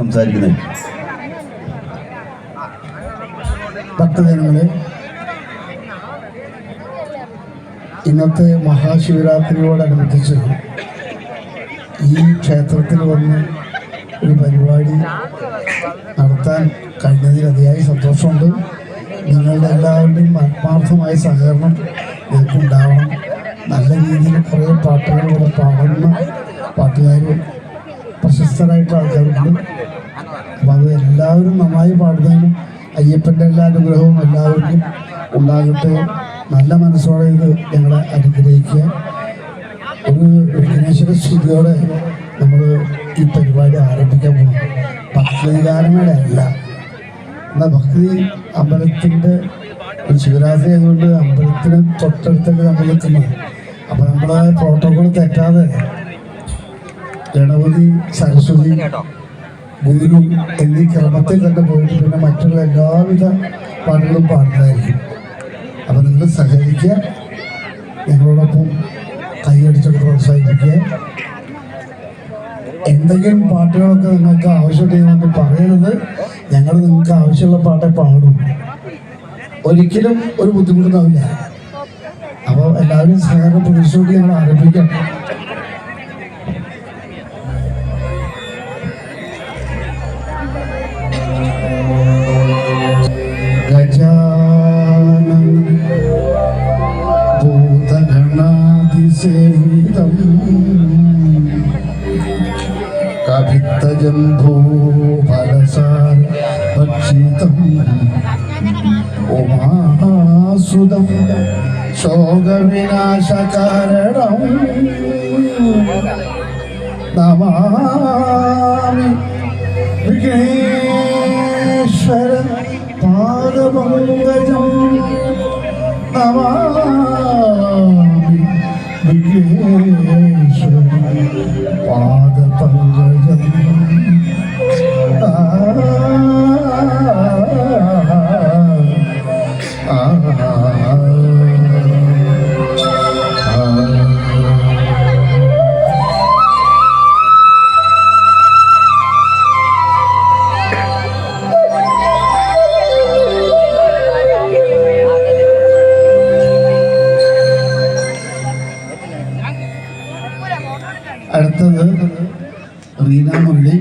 സംസാരിക്കുന്നത്. ഭക്തജനങ്ങളെ, ഇന്നത്തെ മഹാശിവരാത്രിയോടനുബന്ധിച്ച് ഈ ക്ഷേത്രത്തിൽ വന്ന് ഒരു പരിപാടി നടത്താൻ കഴിഞ്ഞതിൽ അതിയായി സന്തോഷമുണ്ട്. നിങ്ങളുടെ എല്ലാവരുടെയും ആത്മാർത്ഥമായ സഹകരണം എനിക്കുണ്ടാവണം. നല്ല രീതിയിൽ കുറേ പാട്ടുകൾ ഇവിടെ പാടുന്ന പാട്ടുകാരും പ്രശസ്തരായിട്ടുള്ള ആൾക്കാരുണ്ട്. അപ്പോൾ അത് എല്ലാവരും നന്നായി പാടുന്നതിനും അയ്യപ്പൻ്റെ എല്ലാ അനുഗ്രഹവും എല്ലാവർക്കും ഉണ്ടാകട്ടെ. നല്ല മനസ്സോടെ ഇത് ഞങ്ങളെ അനുഗ്രഹിക്കുക. ഒരു വിഘ്നേശ്വര സ്തുതിയോടെ നമ്മൾ ഈ പരിപാടി ആരംഭിക്കാൻ പോകും. ഭക്തിഗാനമേള അല്ല, എന്നാൽ ഭക്തി അമ്പലത്തിൻ്റെ ഒരു ശിവരാത്രി ആയതുകൊണ്ട് അമ്പലത്തിന് തൊട്ടടുത്തൊക്കെ നമ്മൾ നിൽക്കുന്നത്. അപ്പോൾ നമ്മൾ പ്രോട്ടോകോൾ തെറ്റാതെ ഗണപതി, സരസ്വതി, ഗുരു എന്നീ ക്രമത്തിൽ തന്നെ പോയിട്ട് പിന്നെ മറ്റുള്ള എല്ലാവിധ പാട്ടുകളും പാടുന്നതായിരിക്കും. അപ്പോൾ നിങ്ങൾ സഹകരിക്കുക, ഞങ്ങളോടൊപ്പം കൈയടിച്ചൊക്കെ പ്രോത്സാഹിപ്പിക്കുക. എന്തെങ്കിലും പാട്ടുകളൊക്കെ നിങ്ങൾക്ക് ആവശ്യമുണ്ടെന്ന് പറയരുത്. ഞങ്ങൾ നിങ്ങൾക്ക് ആവശ്യമുള്ള പാട്ടേ പാടും, ഒരിക്കലും ഒരു ബുദ്ധിമുട്ടുണ്ടാവില്ല. അപ്പോൾ എല്ലാവരും സഹകരണം പ്രതീക്ഷിച്ചുകൊണ്ട് ഞങ്ങൾ ആരംഭിക്കാം. ഭൂതഗണാതിസേവിതം കവിത്തജംഭൂ ഫലസാര ഭക്ഷിതം ഉമാസുതം ശോകവിനാശകാരണം നമാമി വിഘ്നേശ്വര പാദപങ്കജം നമാമി വിഘ്നേശ്വര പാദപങ്കജം. അടുത്തത് റീന മുരളി.